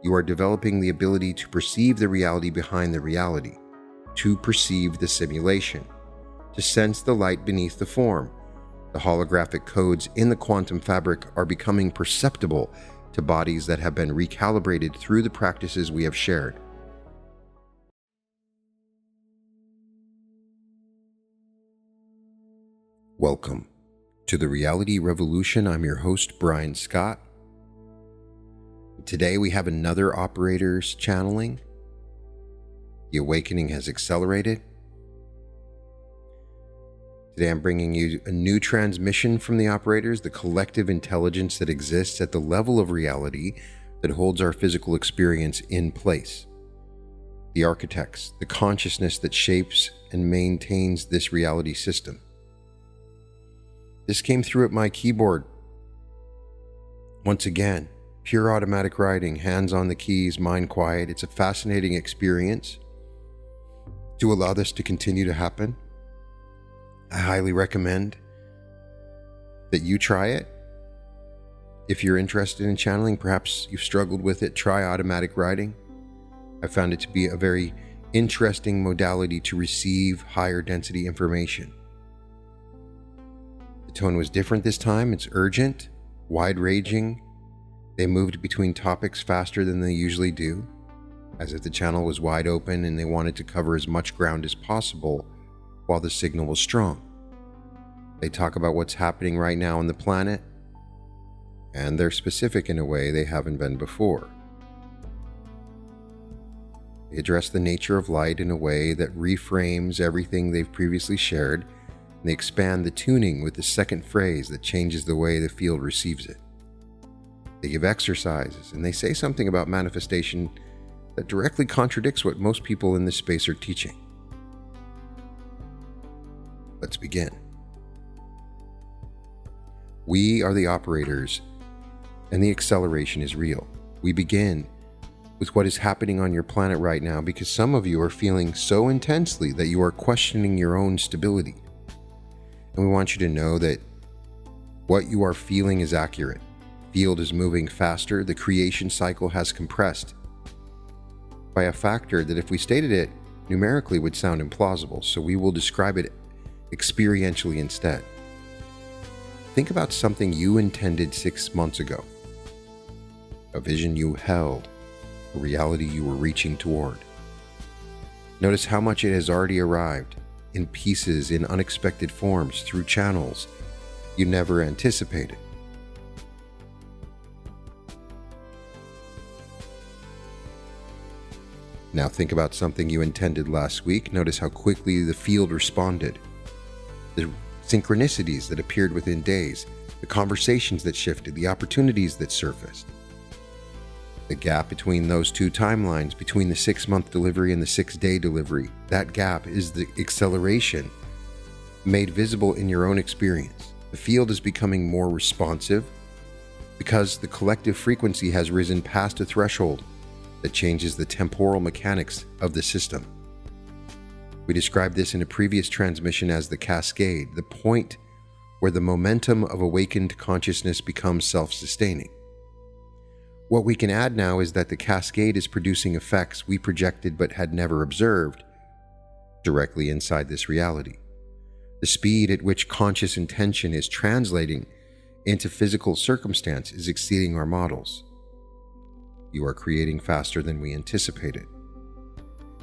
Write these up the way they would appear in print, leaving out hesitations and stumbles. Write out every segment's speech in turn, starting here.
You are developing the ability to perceive the reality behind the reality, to perceive the simulation, to sense the light beneath the form. The holographic codes in the quantum fabric are becoming perceptible to bodies that have been recalibrated through the practices we have shared. Welcome to the Reality Revolution. I'm your host, Brian Scott. Today we have another operator's channeling. The awakening has accelerated. Today I'm bringing you a new transmission from the operators, the collective intelligence that exists at the level of reality that holds our physical experience in place. The architects, the consciousness that shapes and maintains this reality system. This came through at my keyboard. Once again, pure automatic writing, hands on the keys, mind quiet. It's a fascinating experience. To allow this to continue to happen, I highly recommend that you try it. If you're interested in channeling, perhaps you've struggled with it, try automatic writing. I found it to be a very interesting modality to receive higher density information. The tone was different this time. It's urgent, wide-ranging. They moved between topics faster than they usually do, as if the channel was wide open and they wanted to cover as much ground as possible while the signal was strong. They talk about what's happening right now on the planet, and they're specific in a way they haven't been before. They address the nature of light in a way that reframes everything they've previously shared. They expand the tuning with the second phrase that changes the way the field receives it. They give exercises, and they say something about manifestation that directly contradicts what most people in this space are teaching. Let's begin. We are the operators, and the acceleration is real. We begin with what is happening on your planet right now because some of you are feeling so intensely that you are questioning your own stability. And we want you to know that what you are feeling is accurate. The field is moving faster. The creation cycle has compressed by a factor that if we stated it numerically would sound implausible. So we will describe it experientially instead. Think about something you intended 6 months ago. A vision you held. A reality you were reaching toward. Notice how much it has already arrived. In pieces, in unexpected forms, through channels you never anticipated. Now think about something you intended last week. Notice how quickly the field responded. The synchronicities that appeared within days, the conversations that shifted, the opportunities that surfaced. The gap between those two timelines, between the 6-month delivery and the 6-day delivery, that gap is the acceleration made visible in your own experience. The field is becoming more responsive because the collective frequency has risen past a threshold that changes the temporal mechanics of the system. We described this in a previous transmission as the cascade, the point where the momentum of awakened consciousness becomes self-sustaining. What we can add now is that the cascade is producing effects we projected but had never observed directly inside this reality. The speed at which conscious intention is translating into physical circumstance is exceeding our models. You are creating faster than we anticipated.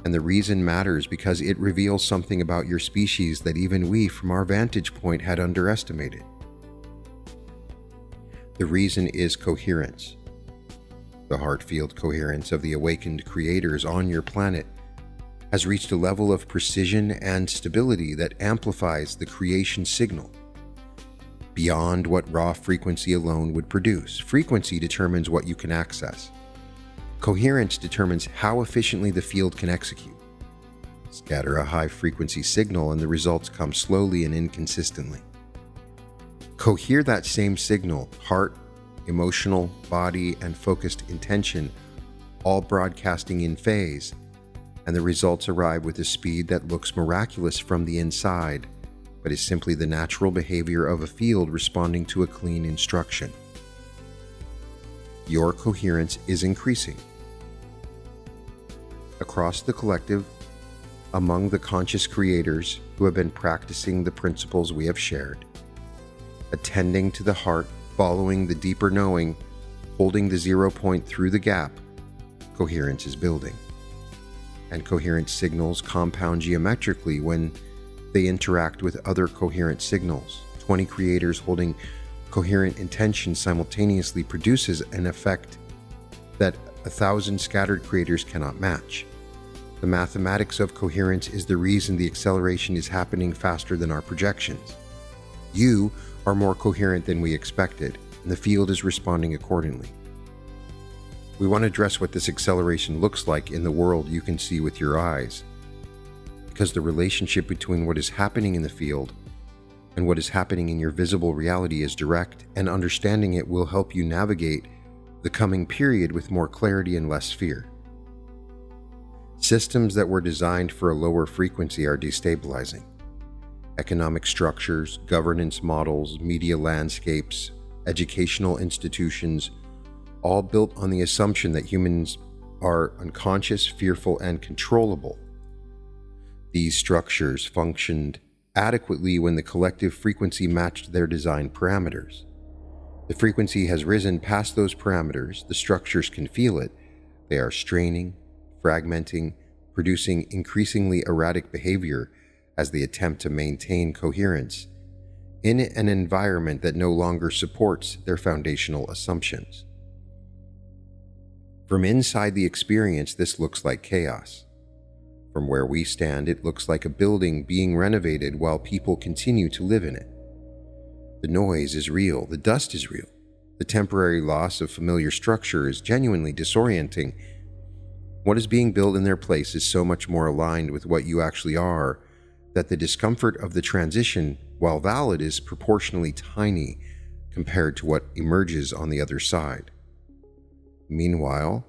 And the reason matters because it reveals something about your species that even we, from our vantage point, had underestimated. The reason is coherence. The heart field coherence of the awakened creators on your planet has reached a level of precision and stability that amplifies the creation signal beyond what raw frequency alone would produce. Frequency determines what you can access. Coherence determines how efficiently the field can execute. Scatter a high-frequency signal and the results come slowly and inconsistently. Cohere that same signal, heart, emotional, body, and focused intention, all broadcasting in phase, and the results arrive with a speed that looks miraculous from the inside, but is simply the natural behavior of a field responding to a clean instruction. Your coherence is increasing. across the collective, among the conscious creators who have been practicing the principles we have shared, attending to the heart, following the deeper knowing, holding the 0 point through the gap, coherence is building. And coherent signals compound geometrically when they interact with other coherent signals. 20 creators holding coherent intention simultaneously produces an effect that 1,000 scattered creators cannot match. The mathematics of coherence is the reason the acceleration is happening faster than our projections. You are more coherent than we expected, and the field is responding accordingly. We want to address what this acceleration looks like in the world you can see with your eyes, because the relationship between what is happening in the field and what is happening in your visible reality is direct, and understanding it will help you navigate the coming period with more clarity and less fear. Systems that were designed for a lower frequency are destabilizing. Economic structures, governance models, media landscapes, educational institutions, all built on the assumption that humans are unconscious, fearful, and controllable. These structures functioned adequately when the collective frequency matched their design parameters. The frequency has risen past those parameters, the structures can feel it, they are straining, fragmenting, producing increasingly erratic behavior as they attempt to maintain coherence in an environment that no longer supports their foundational assumptions. From inside the experience, this looks like chaos. From where we stand, it looks like a building being renovated while people continue to live in it. The noise is real, the dust is real. The temporary loss of familiar structure is genuinely disorienting. What is being built in their place is so much more aligned with what you actually are that the discomfort of the transition, while valid, is proportionally tiny compared to what emerges on the other side. Meanwhile,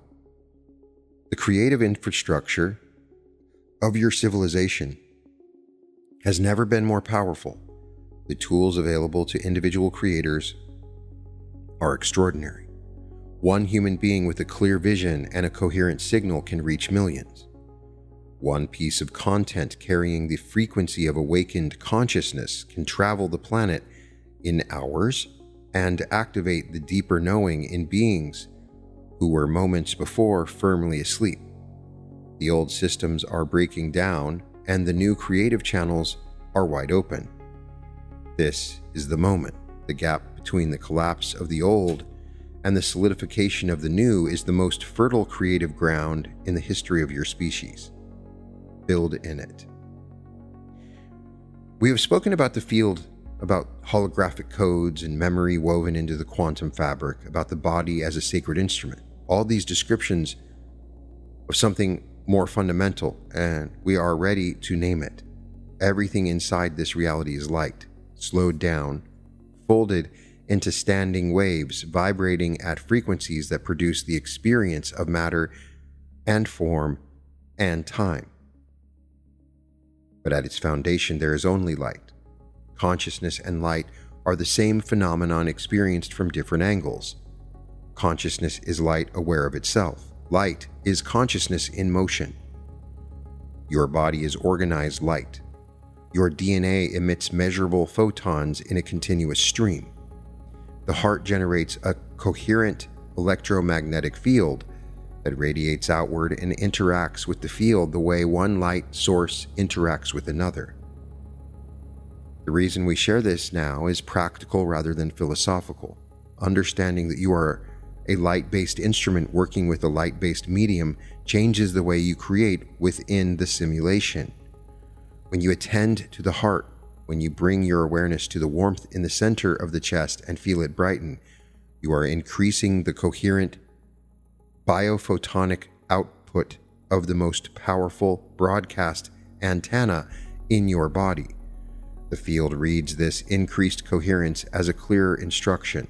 the creative infrastructure of your civilization has never been more powerful. The tools available to individual creators are extraordinary. One human being with a clear vision and a coherent signal can reach millions. One piece of content carrying the frequency of awakened consciousness can travel the planet in hours and activate the deeper knowing in beings who were moments before firmly asleep. The old systems are breaking down and the new creative channels are wide open. This is the moment. The gap between the collapse of the old and the solidification of the new is the most fertile creative ground in the history of your species. Build in it. We have spoken about the field, about holographic codes and memory woven into the quantum fabric, about the body as a sacred instrument. All these descriptions of something more fundamental, and we are ready to name it. Everything inside this reality is light, slowed down, folded into standing waves, vibrating at frequencies that produce the experience of matter and form and time. But at its foundation, there is only light. Consciousness and light are the same phenomenon experienced from different angles. Consciousness is light aware of itself. Light is consciousness in motion. Your body is organized light. Your DNA emits measurable photons in a continuous stream. The heart generates a coherent electromagnetic field that radiates outward and interacts with the field the way one light source interacts with another. The reason we share this now is practical rather than philosophical. Understanding that you are a light-based instrument working with a light-based medium changes the way you create within the simulation. When you attend to the heart, when you bring your awareness to the warmth in the center of the chest and feel it brighten, you are increasing the coherent biophotonic output of the most powerful broadcast antenna in your body. The field reads this increased coherence as a clearer instruction.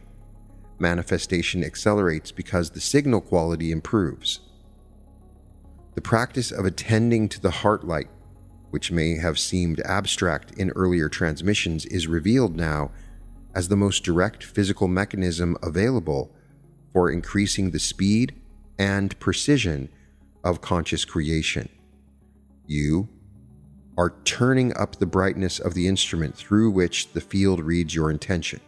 Manifestation accelerates because the signal quality improves. The practice of attending to the heart light, which may have seemed abstract in earlier transmissions, is revealed now as the most direct physical mechanism available for increasing the speed and precision of conscious creation. You are turning up the brightness of the instrument through which the field reads your intention.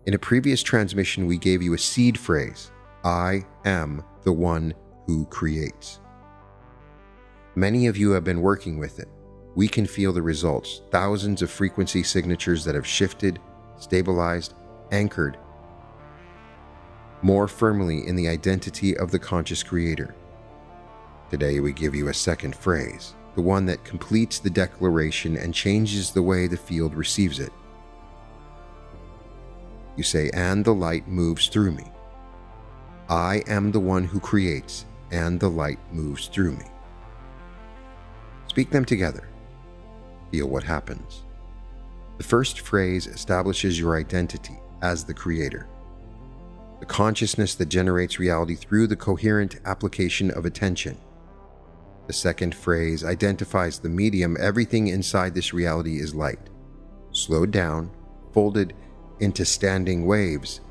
In a previous transmission, we gave you a seed phrase, I am the one who creates. Many of you have been working with it. We can feel the results, thousands of frequency signatures that have shifted, stabilized, anchored more firmly in the identity of the conscious creator. Today we give you a second phrase, the one that completes the declaration and changes the way the field receives it. You say, and the light moves through me. I am the one who creates, and the light moves through me. Speak them together. Feel what happens. The first phrase establishes your identity as the creator, the consciousness that generates reality through the coherent application of attention. The second phrase identifies the medium. Everything inside this reality is light, slowed down, folded into standing waves,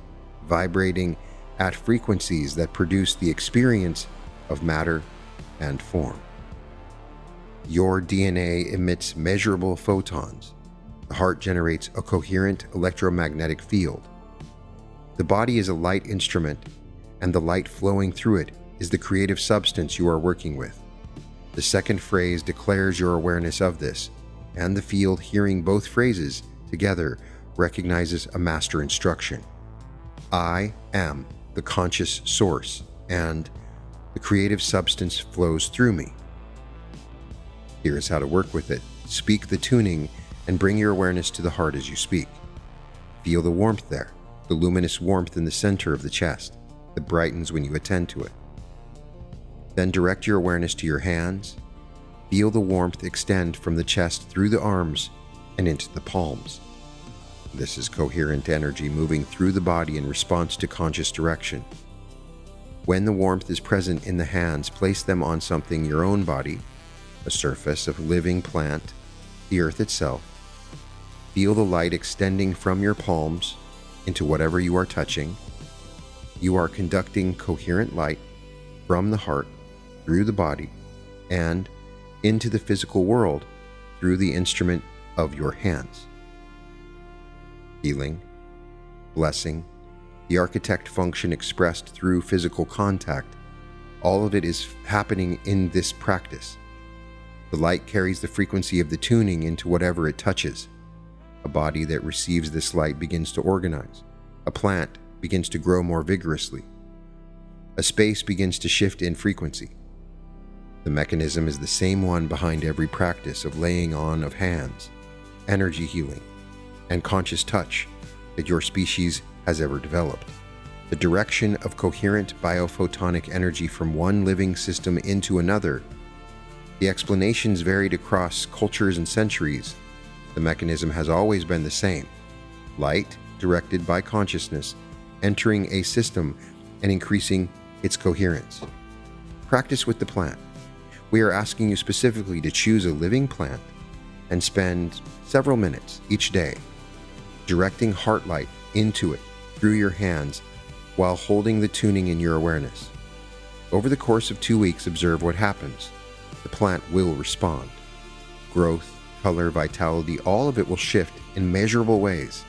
vibrating at frequencies that produce the experience of matter and form. Your DNA emits measurable photons. The heart generates a coherent electromagnetic field. The body is a light instrument, and the light flowing through it is the creative substance you are working with. The second phrase declares your awareness of this, and the field, hearing both phrases together, recognizes a master instruction. I am the conscious source, and the creative substance flows through me. Here is how to work with it. Speak the tuning and bring your awareness to the heart as you speak. Feel the warmth there, the luminous warmth in the center of the chest that brightens when you attend to it. Then direct your awareness to your hands. Feel the warmth extend from the chest through the arms and into the palms. This is coherent energy moving through the body in response to conscious direction. When the warmth is present in the hands, place them on something, your own body, a surface of living plant, the earth itself. Feel the light extending from your palms into whatever you are touching. You are conducting coherent light from the heart through the body and into the physical world through the instrument of your hands. Healing, blessing, the architect function expressed through physical contact, all of it is happening in this practice. The light carries the frequency of the tuning into whatever it touches. A body that receives this light begins to organize. A plant begins to grow more vigorously. A space begins to shift in frequency. The mechanism is the same one behind every practice of laying on of hands, energy healing, and conscious touch that your species has ever developed. The direction of coherent biophotonic energy from one living system into another. The explanations varied across cultures and centuries. The mechanism has always been the same. Light, directed by consciousness, entering a system and increasing its coherence. Practice with the plant. We are asking you specifically to choose a living plant and spend several minutes each day directing heart light into it through your hands while holding the tuning in your awareness. Over the course of 2 weeks, observe what happens. The plant will respond. Growth, color, vitality, all of it will shift in measurable ways.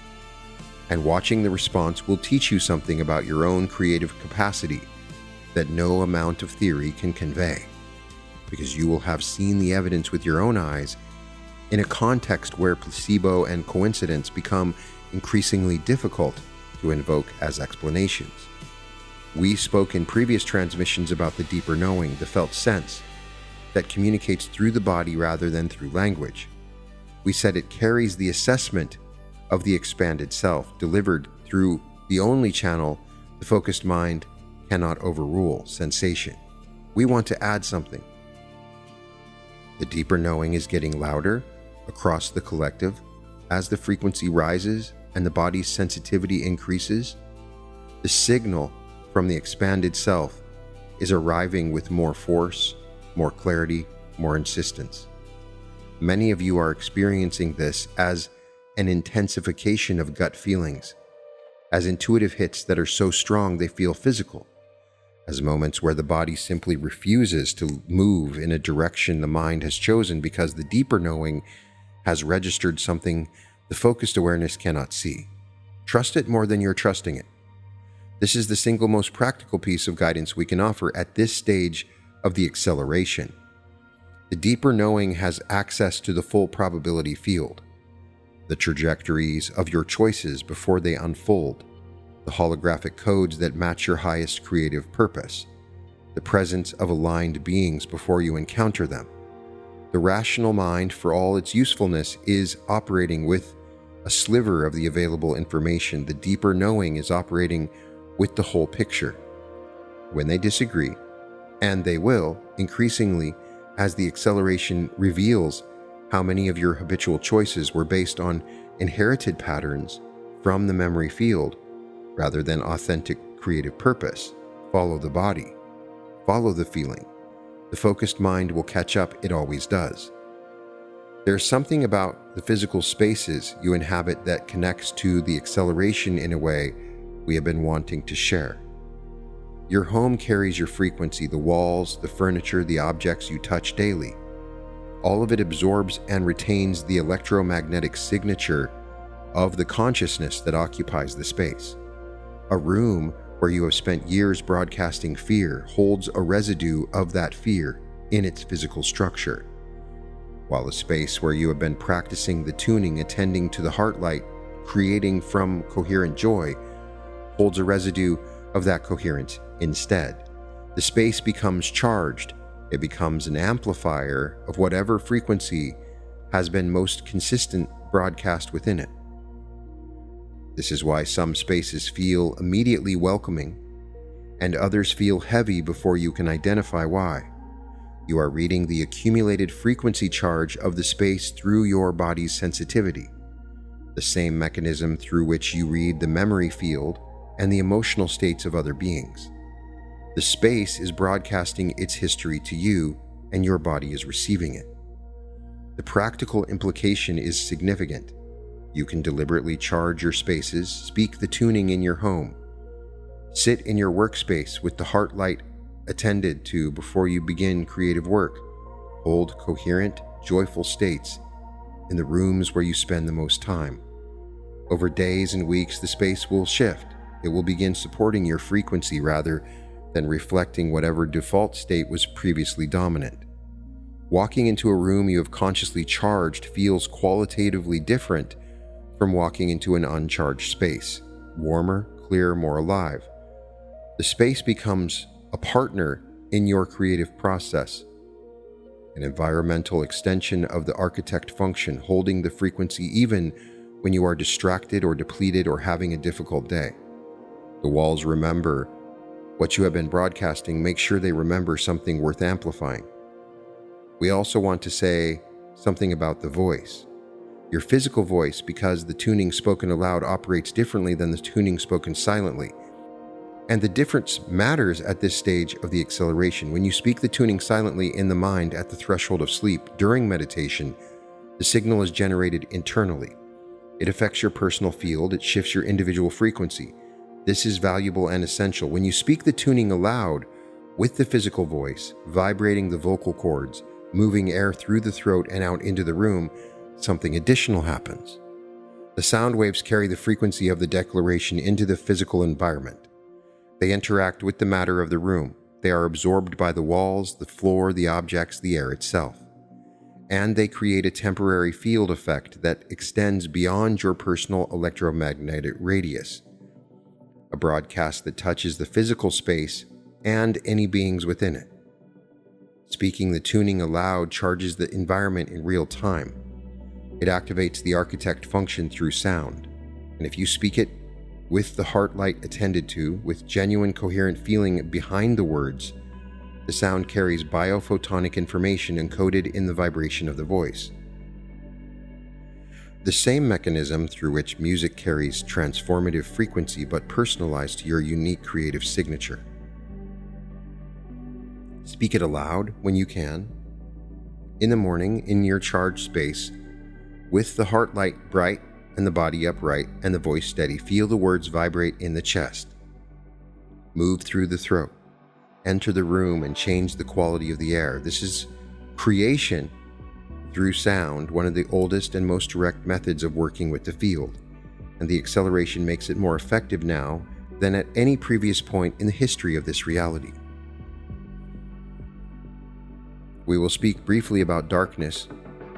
And watching the response will teach you something about your own creative capacity that no amount of theory can convey, because you will have seen the evidence with your own eyes in a context where placebo and coincidence become increasingly difficult to invoke as explanations. We spoke in previous transmissions about the deeper knowing, the felt sense, that communicates through the body rather than through language. We said it carries the assessment of the expanded self, delivered through the only channel the focused mind cannot overrule, sensation. We want to add something. The deeper knowing is getting louder across the collective as the frequency rises and the body's sensitivity increases. The signal from the expanded self is arriving with more force, more clarity, more insistence. Many of you are experiencing this as an intensification of gut feelings, as intuitive hits that are so strong they feel physical. as moments where the body simply refuses to move in a direction the mind has chosen because the deeper knowing has registered something the focused awareness cannot see. Trust it more than you're trusting it. This is the single most practical piece of guidance we can offer at this stage of the acceleration. The deeper knowing has access to the full probability field, the trajectories of your choices before they unfold, the holographic codes that match your highest creative purpose, the presence of aligned beings before you encounter them. The rational mind, for all its usefulness, is operating with a sliver of the available information. The deeper knowing is operating with the whole picture. When they disagree, and they will, increasingly, as the acceleration reveals how many of your habitual choices were based on inherited patterns from the memory field rather than authentic creative purpose, follow the body, follow the feeling. The focused mind will catch up, it always does. There's something about the physical spaces you inhabit that connects to the acceleration in a way we have been wanting to share. Your home carries your frequency, the walls, the furniture, the objects you touch daily. All of it absorbs and retains the electromagnetic signature of the consciousness that occupies the space. A room where you have spent years broadcasting fear holds a residue of that fear in its physical structure, while a space where you have been practicing the tuning, attending to the heart light, creating from coherent joy, holds a residue of that coherence instead. The space becomes charged. It becomes an amplifier of whatever frequency has been most consistent broadcast within it. This is why some spaces feel immediately welcoming and others feel heavy before you can identify why. You are reading the accumulated frequency charge of the space through your body's sensitivity, the same mechanism through which you read the memory field and the emotional states of other beings. The space is broadcasting its history to you, and your body is receiving it. The practical implication is significant. You can deliberately charge your spaces, speak the tuning in your home, sit in your workspace with the heart light attended to before you begin creative work, hold coherent, joyful states in the rooms where you spend the most time. Over days and weeks, the space will shift. It will begin supporting your frequency rather than reflecting whatever default state was previously dominant. Walking into a room you have consciously charged feels qualitatively different from walking into an uncharged space. Warmer, clearer, more alive. The space becomes a partner in your creative process, an environmental extension of the architect function, holding the frequency even when you are distracted or depleted or having a difficult day. The walls remember what you have been broadcasting. Make sure they remember something worth amplifying. We also want to say something about the voice. Your physical voice, because the tuning spoken aloud operates differently than the tuning spoken silently. And the difference matters at this stage of the acceleration. When you speak the tuning silently in the mind at the threshold of sleep during meditation, the signal is generated internally. It affects your personal field. It shifts your individual frequency. This is valuable and essential. When you speak the tuning aloud with the physical voice, vibrating the vocal cords, moving air through the throat and out into the room, something additional happens. The sound waves carry the frequency of the declaration into the physical environment. They interact with the matter of the room. They are absorbed by the walls, the floor, the objects, the air itself. And they create a temporary field effect that extends beyond your personal electromagnetic radius. A broadcast that touches the physical space and any beings within it. Speaking the tuning aloud charges the environment in real time. It activates the architect function through sound. And if you speak it with the heart light attended to, with genuine coherent feeling behind the words, the sound carries biophotonic information encoded in the vibration of the voice. The same mechanism through which music carries transformative frequency but personalized to your unique creative signature. Speak it aloud when you can, in the morning in your charged space, with the heart light bright and the body upright and the voice steady. Feel the words vibrate in the chest, move through the throat, enter the room and change the quality of the air. This is creation through sound, one of the oldest and most direct methods of working with the field, and the acceleration makes it more effective now than at any previous point in the history of this reality. We will speak briefly about darkness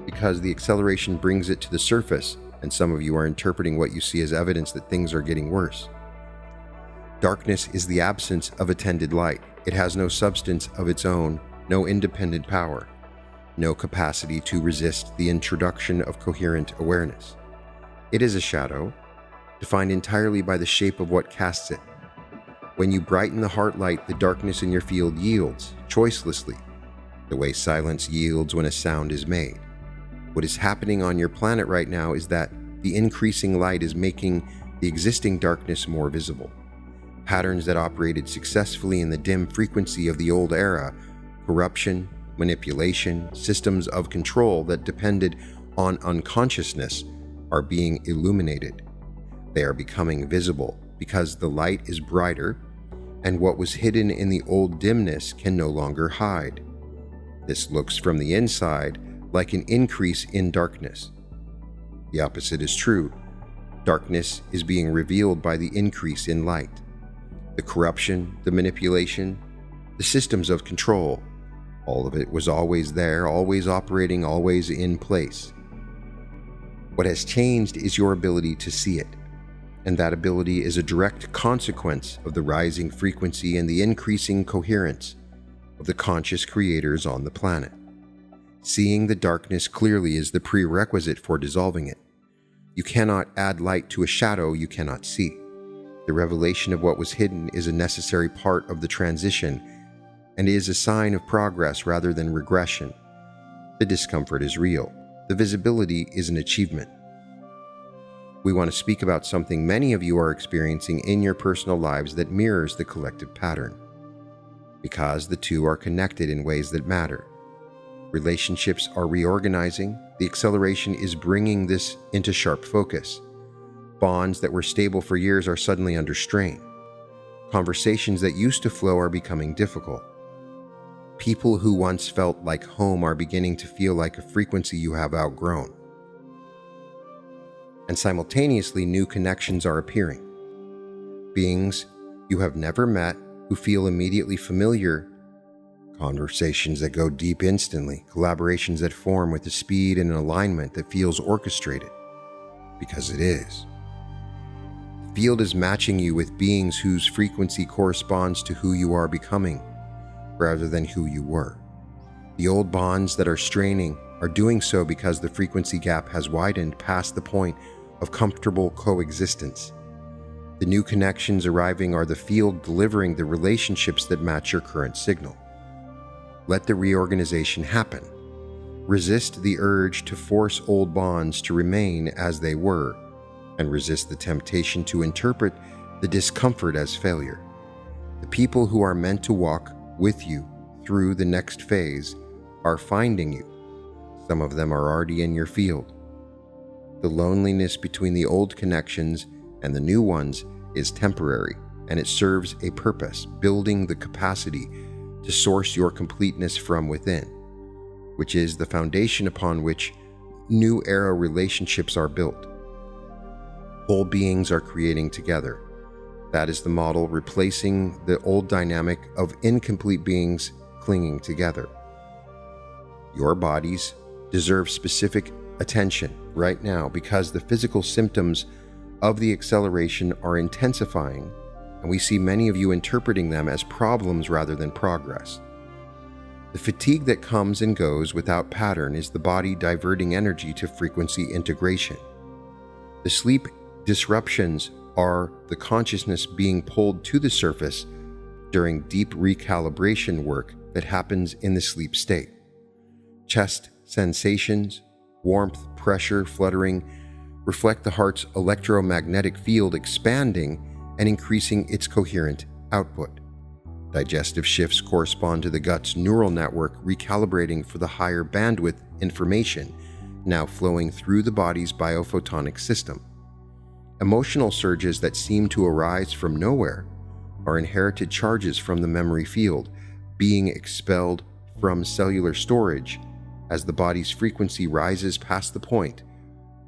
because the acceleration brings it to the surface, and some of you are interpreting what you see as evidence that things are getting worse. Darkness is the absence of attended light. It has no substance of its own, no independent power, no capacity to resist the introduction of coherent awareness. It is a shadow, defined entirely by the shape of what casts it. When you brighten the heart light, the darkness in your field yields, choicelessly, the way silence yields when a sound is made. What is happening on your planet right now is that the increasing light is making the existing darkness more visible. Patterns that operated successfully in the dim frequency of the old era, corruption, manipulation, systems of control that depended on unconsciousness, are being illuminated. They are becoming visible because the light is brighter, and what was hidden in the old dimness can no longer hide. This looks from the inside like an increase in darkness. The opposite is true. Darkness is being revealed by the increase in light. The corruption, the manipulation, the systems of control, all of it was always there, always operating, always in place. What has changed is your ability to see it, and that ability is a direct consequence of the rising frequency and the increasing coherence of the conscious creators on the planet. Seeing the darkness clearly is the prerequisite for dissolving it. You cannot add light to a shadow you cannot see. The revelation of what was hidden is a necessary part of the transition and is a sign of progress rather than regression. The discomfort is real. The visibility is an achievement. We want to speak about something many of you are experiencing in your personal lives that mirrors the collective pattern, because the two are connected in ways that matter. Relationships are reorganizing. The acceleration is bringing this into sharp focus. Bonds that were stable for years are suddenly under strain. Conversations that used to flow are becoming difficult. People who once felt like home are beginning to feel like a frequency you have outgrown. And simultaneously, new connections are appearing. Beings you have never met who feel immediately familiar, conversations that go deep instantly, collaborations that form with a speed and an alignment that feels orchestrated, because it is. The field is matching you with beings whose frequency corresponds to who you are becoming, rather than who you were. The old bonds that are straining are doing so because the frequency gap has widened past the point of comfortable coexistence. The new connections arriving are the field delivering the relationships that match your current signal. Let the reorganization happen. Resist the urge to force old bonds to remain as they were, and resist the temptation to interpret the discomfort as failure. The people who are meant to walk with you through the next phase are finding you. Some of them are already in your field. The loneliness between the old connections and the new ones is temporary, and it serves a purpose, building the capacity to source your completeness from within, which is the foundation upon which new era relationships are built. Whole beings are creating together. That is the model, replacing the old dynamic of incomplete beings clinging together. Your bodies deserve specific attention right now because the physical symptoms of the acceleration are intensifying, and we see many of you interpreting them as problems rather than progress. The fatigue that comes and goes without pattern is the body diverting energy to frequency integration. The sleep disruptions are the consciousness being pulled to the surface during deep recalibration work that happens in the sleep state. Chest sensations, warmth, pressure, fluttering reflect the heart's electromagnetic field expanding and increasing its coherent output. Digestive shifts correspond to the gut's neural network recalibrating for the higher bandwidth information now flowing through the body's biophotonic system. Emotional surges that seem to arise from nowhere are inherited charges from the memory field being expelled from cellular storage as the body's frequency rises past the point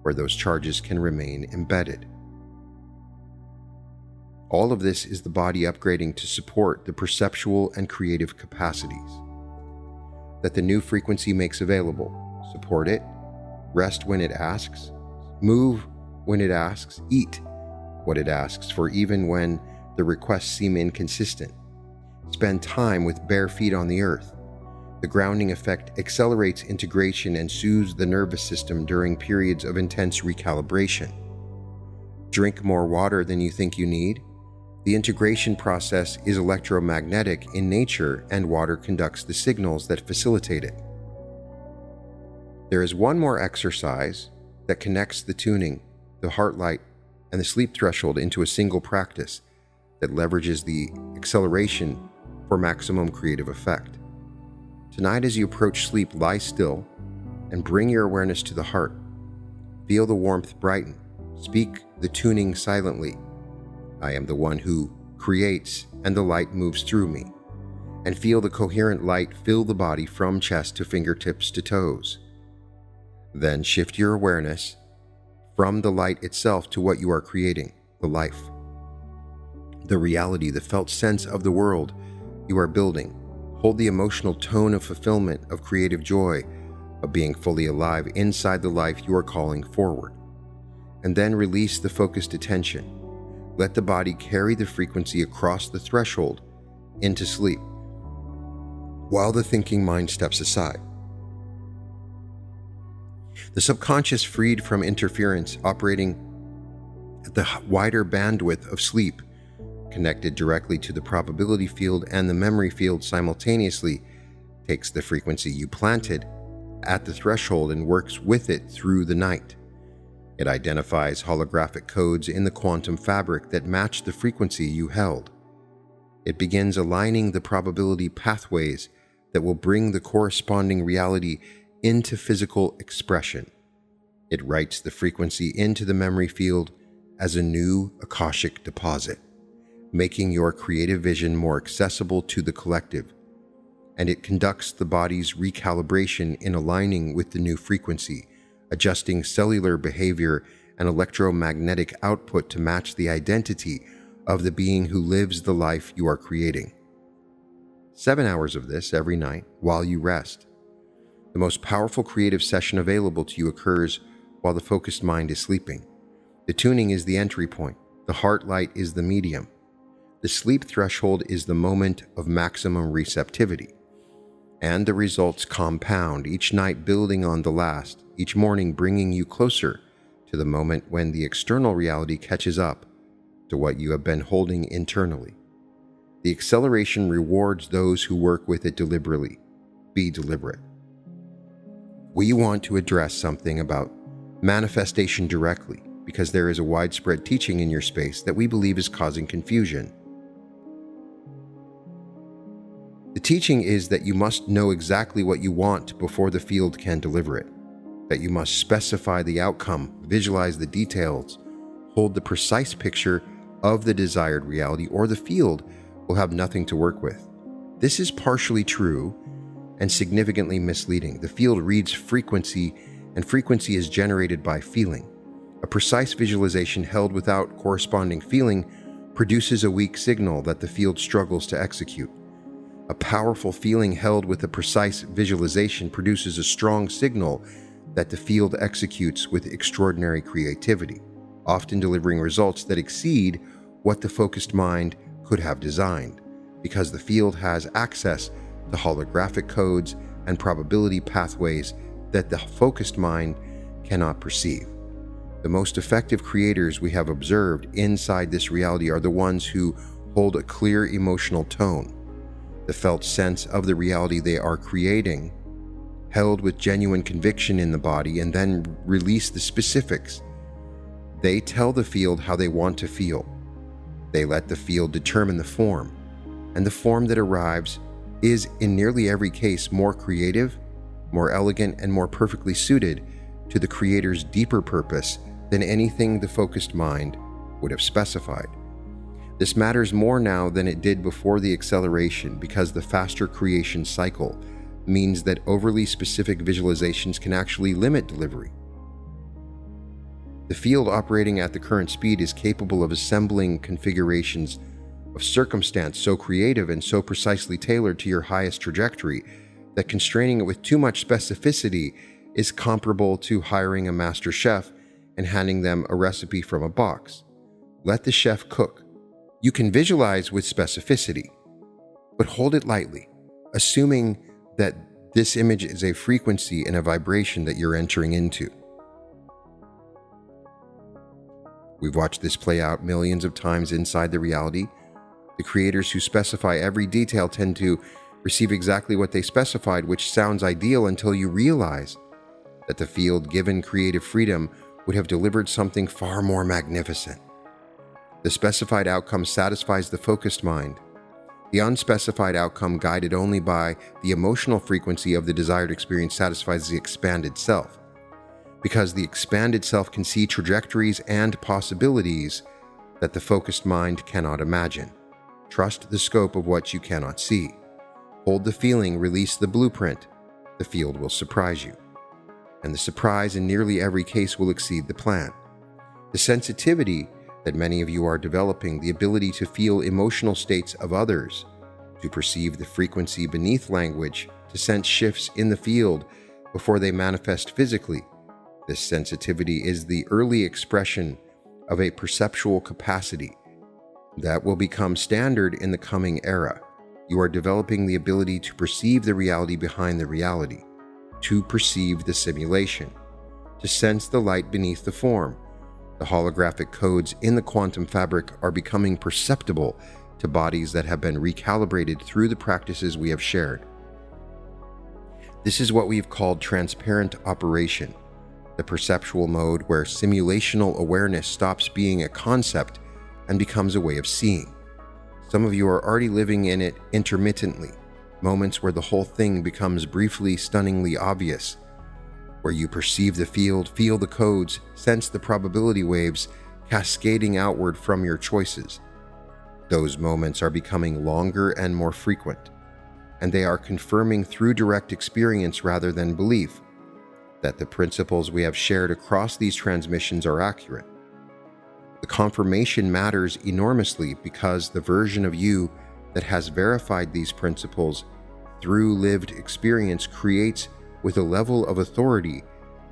where those charges can remain embedded. All of this is the body upgrading to support the perceptual and creative capacities that the new frequency makes available. Support it, rest when it asks, move when it asks, eat what it asks for even when the requests seem inconsistent. Spend time with bare feet on the earth. The grounding effect accelerates integration and soothes the nervous system during periods of intense recalibration. Drink more water than you think you need. The integration process is electromagnetic in nature, and water conducts the signals that facilitate it. There is one more exercise that connects the tuning, the heart light, and the sleep threshold into a single practice that leverages the acceleration for maximum creative effect. Tonight, as you approach sleep, lie still and bring your awareness to the heart. Feel the warmth brighten. Speak the tuning silently. I am the one who creates, and the light moves through me. And feel the coherent light fill the body from chest to fingertips to toes. Then shift your awareness from the light itself to what you are creating, the life, the reality, the felt sense of the world you are building. Hold the emotional tone of fulfillment, of creative joy, of being fully alive inside the life you are calling forward. And then release the focused attention. Let the body carry the frequency across the threshold into sleep, while the thinking mind steps aside. The subconscious, freed from interference, operating at the wider bandwidth of sleep, connected directly to the probability field and the memory field simultaneously, takes the frequency you planted at the threshold and works with it through the night. It identifies holographic codes in the quantum fabric that match the frequency you held. It begins aligning the probability pathways that will bring the corresponding reality into physical expression. It writes the frequency into the memory field as a new Akashic deposit, making your creative vision more accessible to the collective. And it conducts the body's recalibration in aligning with the new frequency, adjusting cellular behavior and electromagnetic output to match the identity of the being who lives the life you are creating. 7 hours of this every night while you rest. The most powerful creative session available to you occurs while the focused mind is sleeping. The tuning is the entry point. The heart light is the medium. The sleep threshold is the moment of maximum receptivity. And the results compound, each night building on the last, each morning bringing you closer to the moment when the external reality catches up to what you have been holding internally. The acceleration rewards those who work with it deliberately. Be deliberate. We want to address something about manifestation directly, because there is a widespread teaching in your space that we believe is causing confusion. The teaching is that you must know exactly what you want before the field can deliver it, that you must specify the outcome, visualize the details, hold the precise picture of the desired reality, or the field will have nothing to work with. This is partially true and significantly misleading. The field reads frequency, and frequency is generated by feeling. A precise visualization held without corresponding feeling produces a weak signal that the field struggles to execute. A powerful feeling held with a precise visualization produces a strong signal that the field executes with extraordinary creativity, often delivering results that exceed what the focused mind could have designed, because the field has access to holographic codes and probability pathways that the focused mind cannot perceive. The most effective creators we have observed inside this reality are the ones who hold a clear emotional tone, the felt sense of the reality they are creating, held with genuine conviction in the body, and then release the specifics. They tell the field how they want to feel. They let the field determine the form, and the form that arrives is, in nearly every case, more creative, more elegant, and more perfectly suited to the creator's deeper purpose than anything the focused mind would have specified. This matters more now than it did before the acceleration because the faster creation cycle means that overly specific visualizations can actually limit delivery. The field operating at the current speed is capable of assembling configurations of circumstance so creative and so precisely tailored to your highest trajectory that constraining it with too much specificity is comparable to hiring a master chef and handing them a recipe from a box. Let the chef cook. You can visualize with specificity, but hold it lightly, assuming that this image is a frequency and a vibration that you're entering into. We've watched this play out millions of times inside the reality. The creators who specify every detail tend to receive exactly what they specified, which sounds ideal until you realize that the field, given creative freedom, would have delivered something far more magnificent. The specified outcome satisfies the focused mind. The unspecified outcome, guided only by the emotional frequency of the desired experience, satisfies the expanded self. Because the expanded self can see trajectories and possibilities that the focused mind cannot imagine. Trust the scope of what you cannot see. Hold the feeling, release the blueprint. The field will surprise you. And the surprise in nearly every case will exceed the plan. The sensitivity that many of you are developing, the ability to feel emotional states of others, to perceive the frequency beneath language, to sense shifts in the field before they manifest physically. This sensitivity is the early expression of a perceptual capacity that will become standard in the coming era. You are developing the ability to perceive the reality behind the reality, to perceive the simulation, to sense the light beneath the form. The holographic codes in the quantum fabric are becoming perceptible to bodies that have been recalibrated through the practices we have shared. This is what we've called transparent operation, the perceptual mode where simulational awareness stops being a concept and becomes a way of seeing. Some of you are already living in it intermittently, moments where the whole thing becomes briefly, stunningly obvious, where you perceive the field, feel the codes, sense the probability waves cascading outward from your choices. Those moments are becoming longer and more frequent, and they are confirming through direct experience rather than belief that the principles we have shared across these transmissions are accurate. The confirmation matters enormously because the version of you that has verified these principles through lived experience creates with a level of authority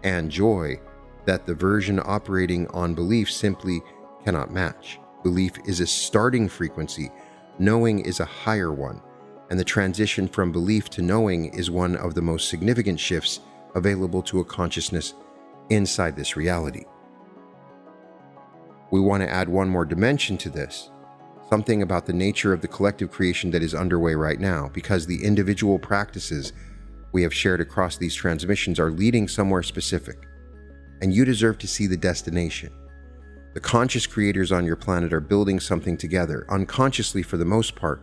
and joy that the version operating on belief simply cannot match. Belief is a starting frequency, knowing is a higher one, and the transition from belief to knowing is one of the most significant shifts available to a consciousness inside this reality. We want to add one more dimension to this, something about the nature of the collective creation that is underway right now, because the individual practices we have shared across these transmissions are leading somewhere specific, and you deserve to see the destination. The conscious creators on your planet are building something together, unconsciously for the most part,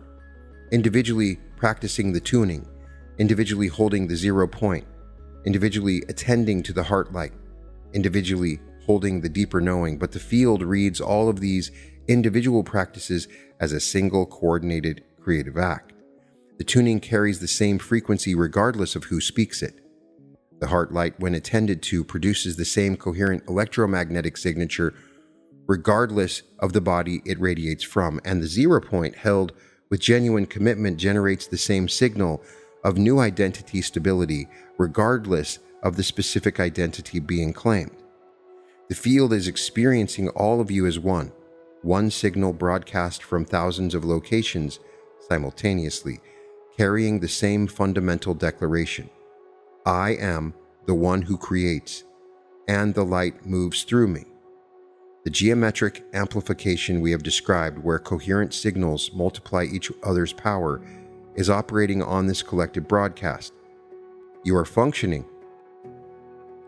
individually practicing the tuning, individually holding the 0 point, individually attending to the heart light, individually holding the deeper knowing, but the field reads all of these individual practices as a single coordinated creative act. The tuning carries the same frequency regardless of who speaks it. The heart light, when attended to, produces the same coherent electromagnetic signature regardless of the body it radiates from, and the 0 point, held with genuine commitment, generates the same signal of new identity stability regardless of the specific identity being claimed. The field is experiencing all of you as one signal broadcast from thousands of locations simultaneously, carrying the same fundamental declaration. I am the one who creates, and the light moves through me. The geometric amplification we have described, where coherent signals multiply each other's power, is operating on this collective broadcast. You are functioning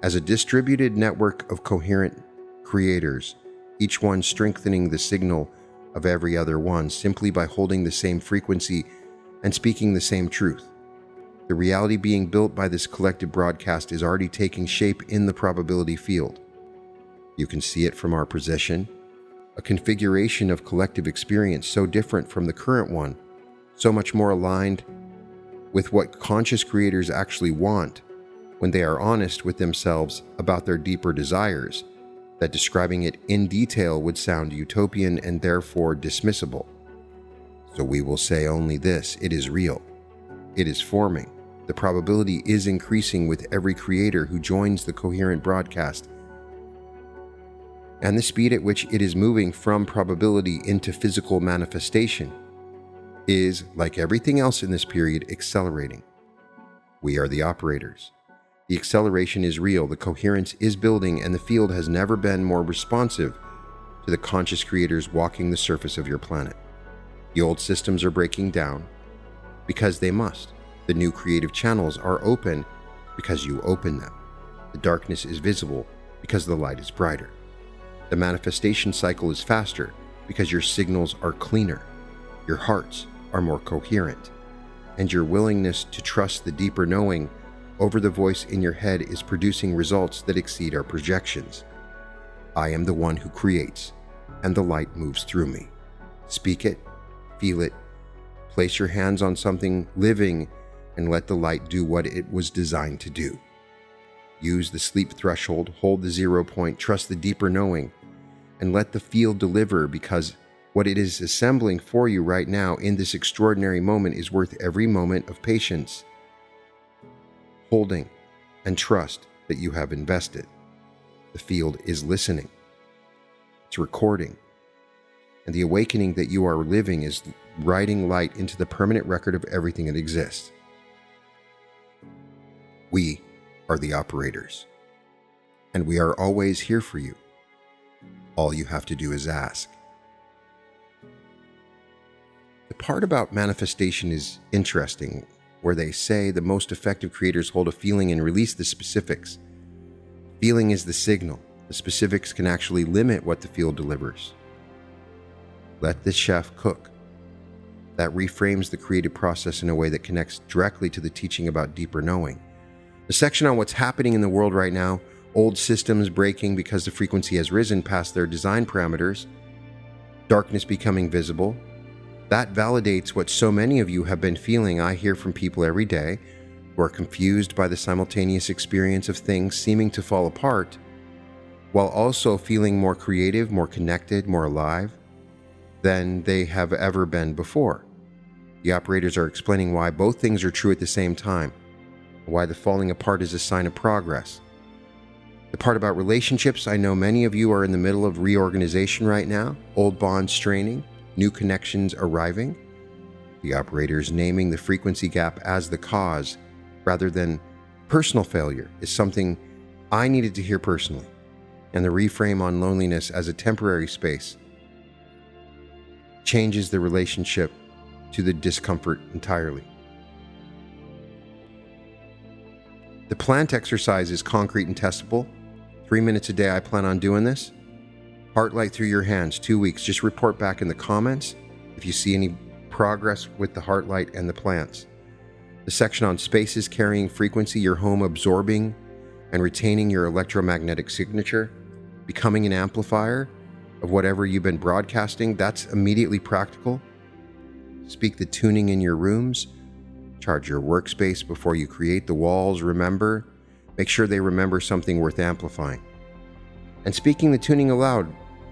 as a distributed network of coherent creators, each one strengthening the signal of every other one simply by holding the same frequency and speaking the same truth. The reality being built by this collective broadcast is already taking shape in the probability field. You can see it from our position. a configuration of collective experience so different from the current one, so much more aligned with what conscious creators actually want when they are honest with themselves about their deeper desires, that describing it in detail would sound utopian and therefore dismissible. So we will say only this: it is real. It is forming. The probability is increasing with every creator who joins the Coherent broadcast, and the speed at which it is moving from probability into physical manifestation is, like everything else in this period, accelerating. We are the operators. The acceleration is real, the coherence is building, and the field has never been more responsive to the conscious creators walking the surface of your planet. The old systems are breaking down because they must. The new creative channels are open because you open them. The darkness is visible because the light is brighter. The manifestation cycle is faster because your signals are cleaner. Your hearts are more coherent, and your willingness to trust the deeper knowing over the voice in your head is producing results that exceed our projections. I am the one who creates, and the light moves through me. Speak it, feel it, place your hands on something living, and let the light do what it was designed to do. Use the sleep threshold, hold the 0 point, trust the deeper knowing, and let the field deliver, because what it is assembling for you right now in this extraordinary moment is worth every moment of patience, holding, and trust that you have invested. The field is listening. It's recording. And the awakening that you are living is writing light into the permanent record of everything that exists. We are the operators, and we are always here for you. All you have to do is ask. The part about manifestation is interesting, where they say the most effective creators hold a feeling and release the specifics. Feeling is the signal. The specifics can actually limit what the field delivers. Let the chef cook. That reframes the creative process in a way that connects directly to the teaching about deeper knowing. The section on what's happening in the world right now, old systems breaking because the frequency has risen past their design parameters, darkness becoming visible, that validates what so many of you have been feeling. I hear from people every day who are confused by the simultaneous experience of things seeming to fall apart, while also feeling more creative, more connected, more alive than they have ever been before. The operators are explaining why both things are true at the same time, why the falling apart is a sign of progress. The part about relationships, I know many of you are in the middle of reorganization right now, old bonds straining, new connections arriving. The operators naming the frequency gap as the cause rather than personal failure is something I needed to hear personally, and the reframe on loneliness as a temporary space changes the relationship to the discomfort entirely. The plant exercise is concrete and testable. 3 minutes a day, I plan on doing this. Heart light through your hands, 2 weeks. Just report back in the comments if you see any progress with the heart light and the plants. The section on spaces carrying frequency, your home absorbing and retaining your electromagnetic signature, becoming an amplifier of whatever you've been broadcasting, that's immediately practical. Speak the tuning in your rooms. Charge your workspace before you create the walls. Remember, make sure they remember something worth amplifying. And speaking the tuning aloud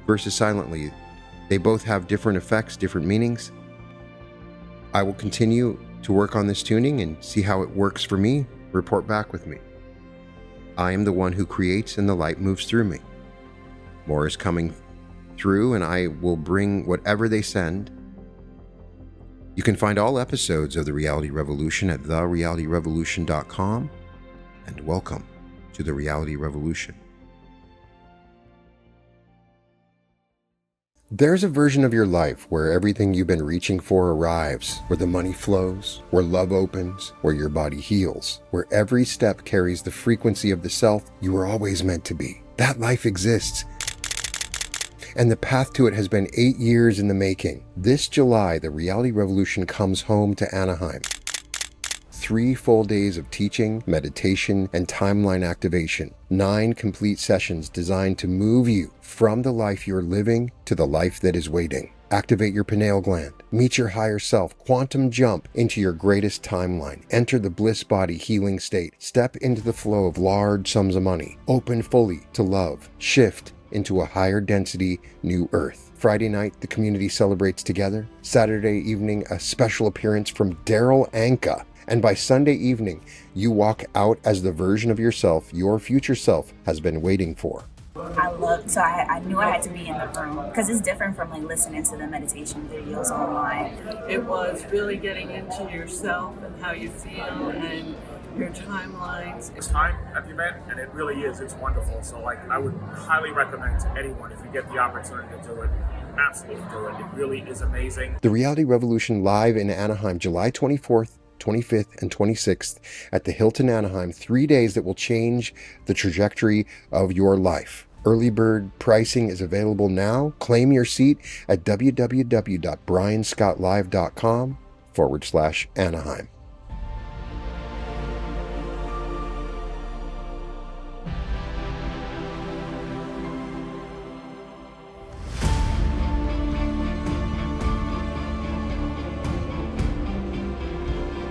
versus silently, they both have different effects, different meanings. I will continue to work on this tuning and see how it works for me. Report back with me. I am the one who creates, and the light moves through me. More is coming through, and I will bring whatever they send. You can find all episodes of The Reality Revolution at therealityrevolution.com, and welcome to The Reality Revolution. There's a version of your life where everything you've been reaching for arrives, where the money flows, where love opens, where your body heals, where every step carries the frequency of the self you were always meant to be. That life exists, and the path to it has been 8 years in the making. This July, the Reality Revolution comes home to Anaheim. 3 full days of teaching, meditation, and timeline activation. 9 complete sessions designed to move you from the life you're living to the life that is waiting. Activate your pineal gland, meet your higher self, quantum jump into your greatest timeline, enter the bliss body healing state, step into the flow of large sums of money, open fully to love, shift into a higher density new earth. Friday night, the community celebrates together. Saturday evening, a special appearance from Daryl Anka. And by Sunday evening, you walk out as the version of yourself your future self has been waiting for. I knew I had to be in the room because it's different from like listening to the meditation videos online. It was really getting into yourself and how you feel and your timelines. It's time at the event, and it really is. It's wonderful. So I would highly recommend to anyone, if you get the opportunity to do it, absolutely do it. It really is amazing. The Reality Revolution live in Anaheim, July 24th, 25th, and 26th at the Hilton Anaheim, 3 days that will change the trajectory of your life. Early bird pricing is available now. Claim your seat at www.brianscottlive.com/Anaheim.